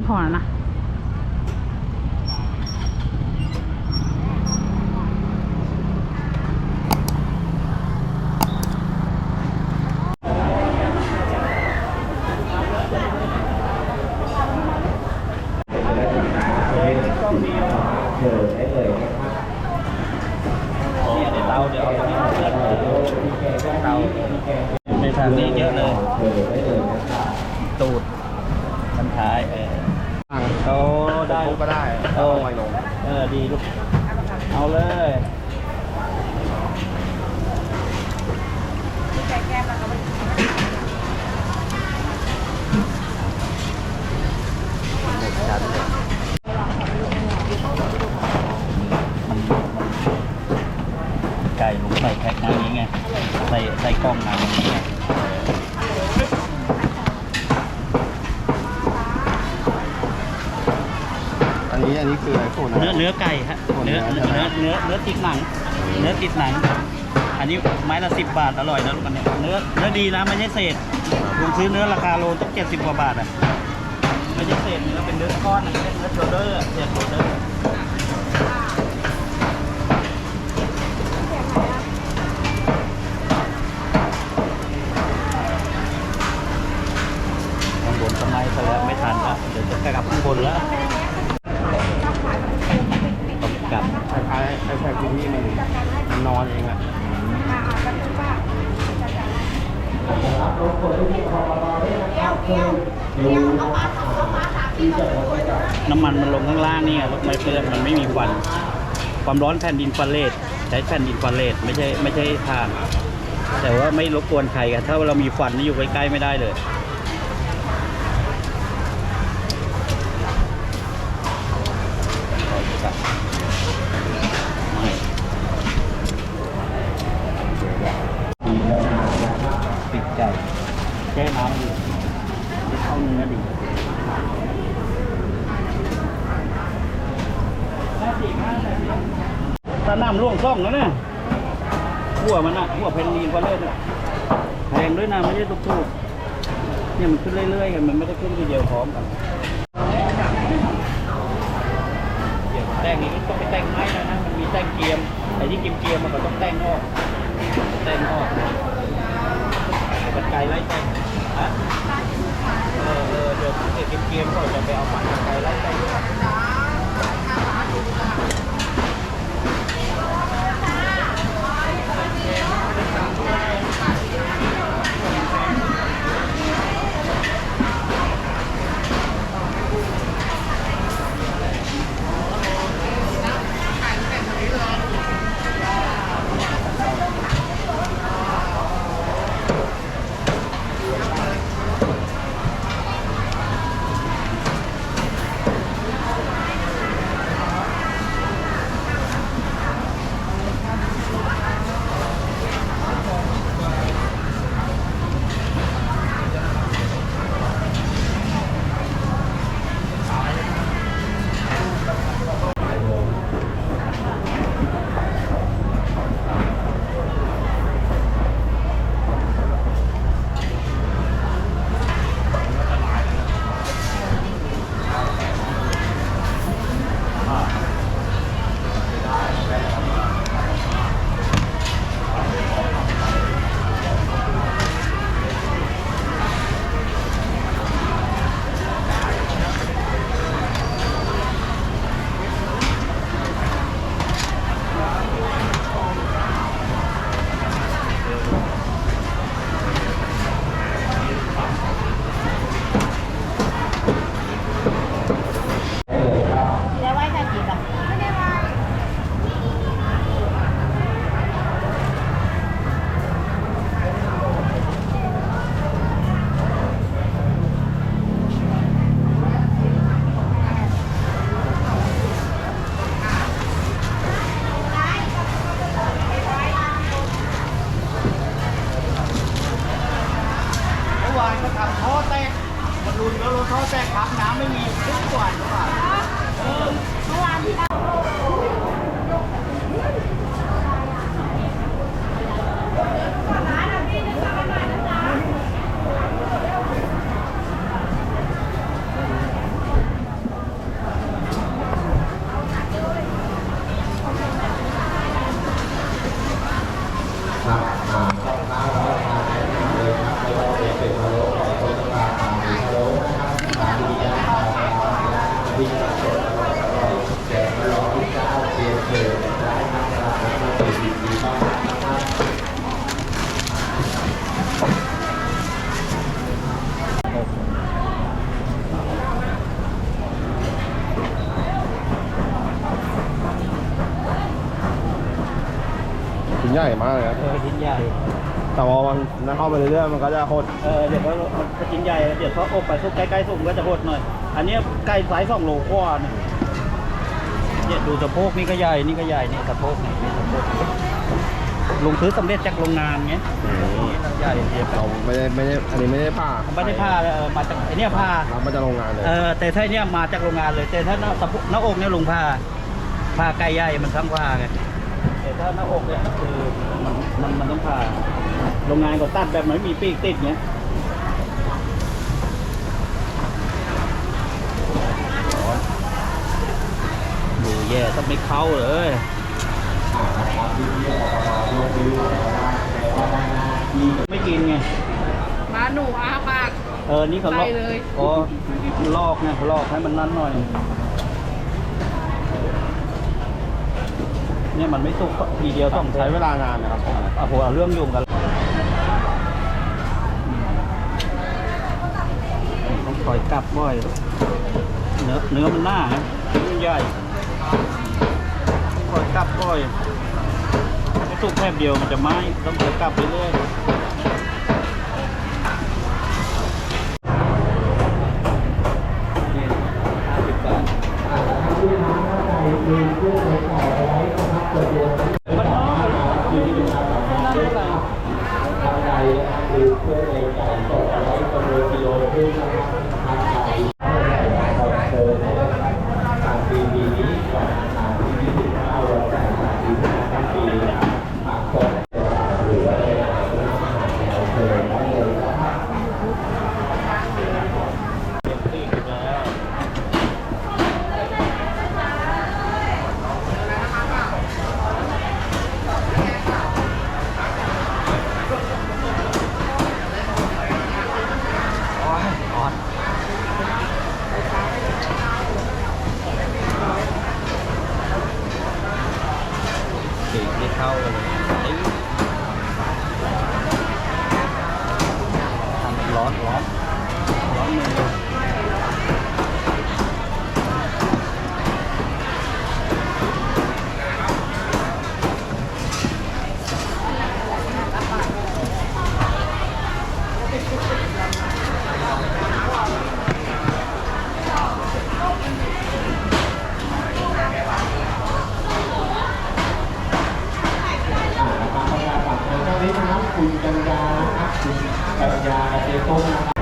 พอแล้วนะเตาเดี๋ยวเอาตรงนี้เพื่อนเตาในทางนี้เยอะเลยตูดมันท้ายเขาได้ก็ได้ไม่ลงดีลูกเอาเลยไก่ลุงใส่แพ็คน้ำนี้ไงใส่กล้องน้ำนี้ไงอันนี้คืออะไรโคนะเนื้อไก่ฮะเนื้อติดหนังอันนี้ไม้ละ10 บาทอร่อยนะลูกอันนี้เนื้อดีนะไม่ใช่เศษลุงซื้อเนื้อราคาโลต้อง70 กว่าบาทอ่ะไม่ใช่เศษเนื้อเป็นเนื้อก้อนนะเป็นเนื้อโชเดอร์เศษโชเดอร์ข้างบนทำไมซะแล้วไม่ทันแล้วเดี๋ยวจะกลับข้างบนแล้วต้องกลับคล้ายๆแพ็คที่นี่มันนอนเองอะน้ำมันมันลงข้างล่างนี่ไงรถไฟเฟืองมันไม่มีควันความร้อนแผ่นดินฟันเลสใช้แผ่นดินฟันเลสไม่ใช่ถ่านแต่ว่าไม่รบกวนใครกันถ้าเรามีควันนี่อยู่ใกล้ๆไม่ได้เลยปิดใจแช่น้ำดีเข้าเนื้อดีตาน้ำร่วงซ่องแล้วเนี่ยหัวมันอะหัวเพนนีนกว่าเล่นอะแพงด้วยนะไม่ใช่ถูกๆเนี่ยมันขึ้นเรื่อยๆกันมันไม่ได้ขึ้นทีเดียวพร้อมกันแต่งนี้ต้องไปแต่งไม้นะมันมีแต่งเกียมไอ้ที่เกียมมันก็ต้องแต่งออกกันไกลไล่แต่งฮะเดี๋ยวเกียมก็จะไปเอามันกันไกลไล่แต่ง นใหญ่มากเลยครับ ชิ้นใหญ่ แต่พอมันเข้าไปเรื่อยๆมันก็จะหด เดี๋ยวมันชิ้นใหญ่เดี๋ยวเขาอบไปทุกใกล้ๆสุกก็จะหดหน่อยอันนี้ไก่ไซส์2 โลกว่าเนี่ยดูสะโพกนี่ก็ใหญ่นี่ก็ใหญ่นี่สะโพกนี่สะโพกลงซื้อสำเร็จจากโรงงานไงใหญ่เทียบ เราไม่ได้อันนี้ไม่ได้ผ่า ไม่ได้ผ้าเลยมาจากไอ้นี่ผ้า เรามาจากโรงงานเลย แต่ถ้าเนี่ยมาจากโรงงานเลยแต่ถ้าหน้าอกเนี่ยลงผ้าไก่ใหญ่มันทั้งผ้าไงแต่ถ้าหน้าอกเนี่ยคือมันต้องผ้าโรงงานก็ตัดแบบไม่มีปีกติดเงี้ยดูแย่ต้องไม่เข้าเลยไม่กินไง มาหนูอาปาก นี่เขาลอก ไปเลย อ๋อลอกไงลอกให้มันนั่นหน่อยเนี่ยมันไม่สุกทีเดียวต้อง ใช้เวลานานนะครับ หัวเรื่องยุ่งกันต้องคอยกลับบ่อยเนื้อมันหน้ามันใหญ่คอยกลับบ่อยไม่สุกแค่เดียวมันจะไหม้ต้องคอยกลับเรื่อยไม่เข้าเลยทำร้อนมือคุณกัญญานะครับคุณกัญญาเจต้มนะครับ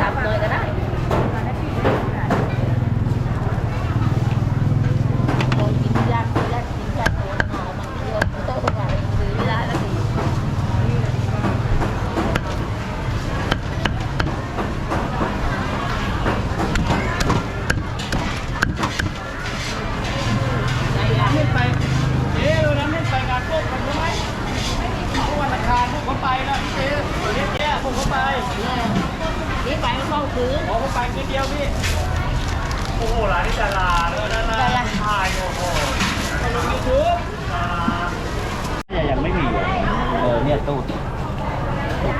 จับเลยก็ได้โดนกินยากกินยากกินยากโดนหอมมันเยอะต้องไปหรือได้แล้วดีไม่ไปเรานั้นไม่ไปงานพวกกันใช่ไหมวันอังคารพวกเขาไปนะพี่เจ๊พวกเขาไป นี่ไปไม่เข้าซื้อ เขาไปนิดเดียวพี่โอ้โหร้านนี้ดาราเลยนะถ่ายโอ้โหมาลงยูทูบเนี่ยยังไม่มีเนี่ยตูด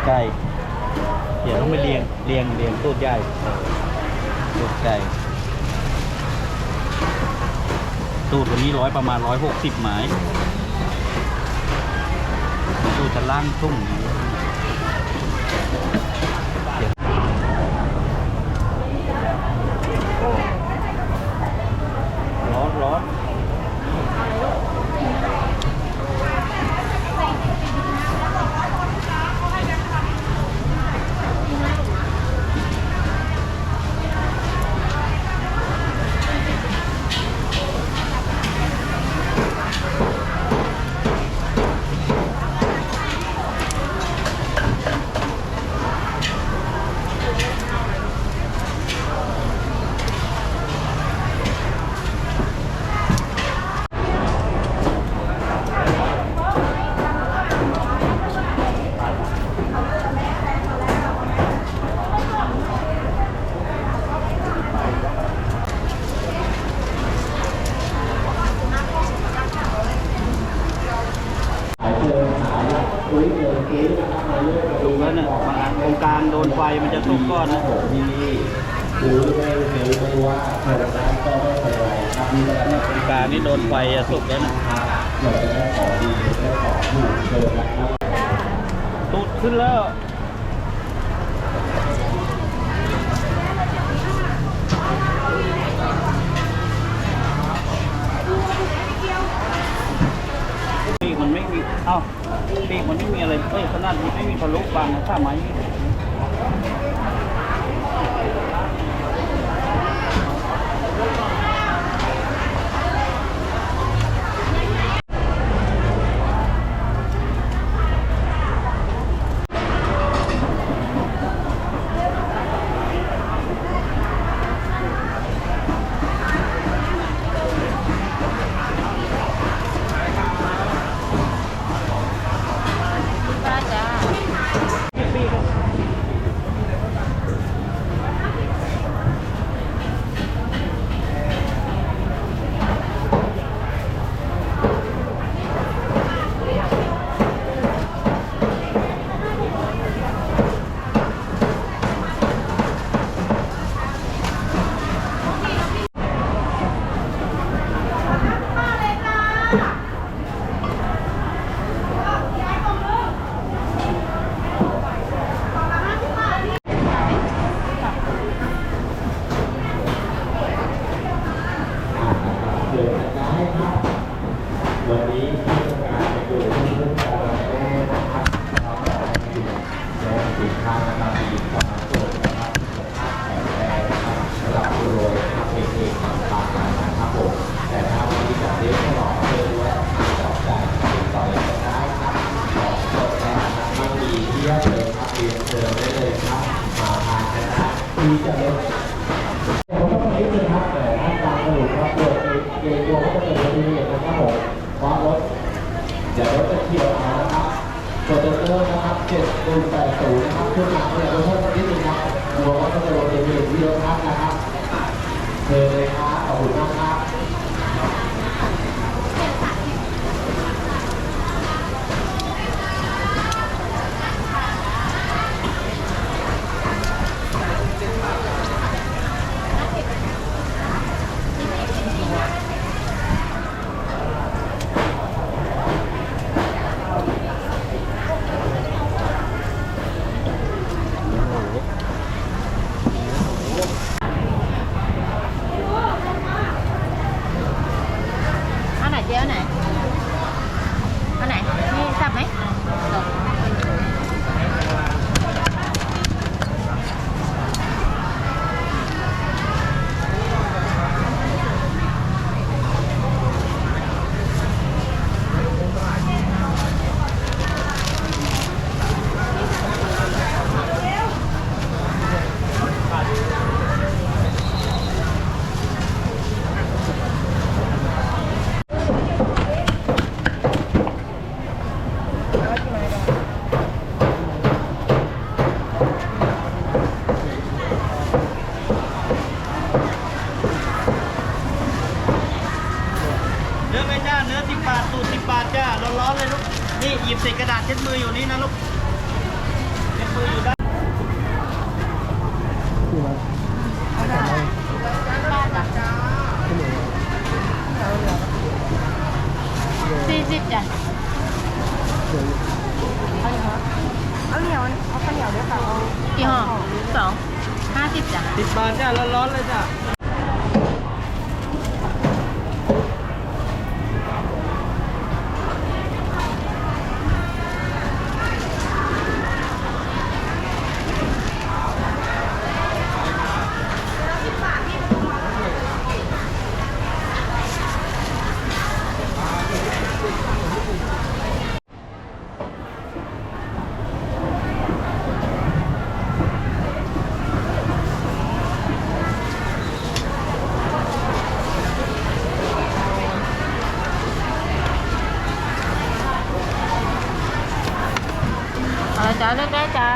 ไก่เดี๋ยวต้องไปเรียงตูดใหญ่ตูดไก่ตูดวันนี้ประมาณ160 ไม้ตูดจะล่างทุ่งร้อน างโดนไฟมันจะสุกก่อนนะตรงกลางนี่โดนไฟจะสุกแล้วนะตูดขึ้นแล้วปีกมันไม่มีปีกมันไม่มีอะไรขนาดนี้ไม่มีทะลุบางนะถ้าไม้ป้าจ้า เดี๋ยวรถจะเที่ยวมานะครับโปรเจคเตอร์นะครับ7180นะครับขึ้นมาเนี่ยรถเพิ่มนิดนึงครับรวมก็จะโรเตทวิดีโอนะครับเชิญเลยครับขอบคุณมากครับ อันไหนเจ๊อันไหนอันไหนนี่สับไหมเนื้อไหมจ้าเนื้อ10 บาทสูตร10 บาทจ้าร้อนๆเลยลูกนี่หยิบใส่กระดาษเช็ดมืออยู่นี่นะลูกเช็ดมืออยู่ด้าน 40จ้ะเอาเหนียวเอาข้าวเหนียวด้วยค่ะกี่ห่อ2 50จ้ะ 10 บาทจ้าร้อนๆเลยจ้าจ้าเลือกได้จ้า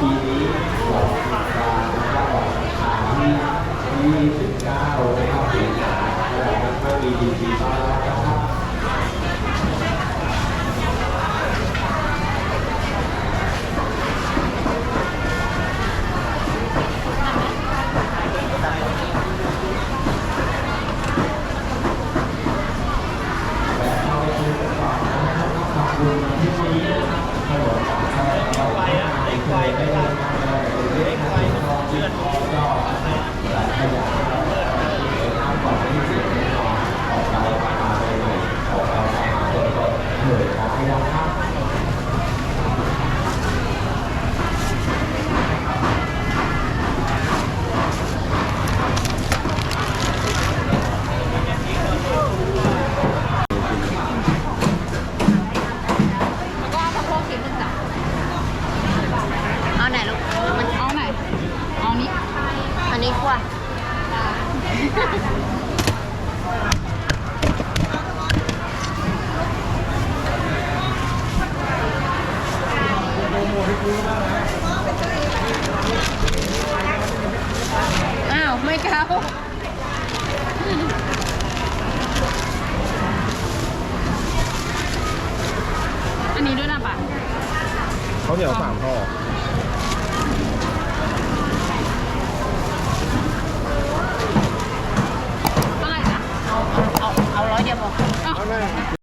ปีนี้เราการขายที่29นะครับปีหน้าแล้วก็มีดีๆต้อนรับนะครับ บุญมาที่นี้นะครับถนนอะไรอะไรเล็กไฟไม่ได้เล็กไฟเลื่อนจอดขยะน้ำก่อนที่จะออกไปมาไปไหนออกไปมาตัวเหนื่อยขอให้รับครับ แล้วก็เอาพวกกินมึงจ้ะเอาไหนลูกมันเอาไหนเอานี้อันนี้กว่าอ้าวไม่เข้าอันนี้ด้วยนะป่ะ เขาเหนียว3ห่อ เท่าไหร่นะเอา100เดียวพอ ไม่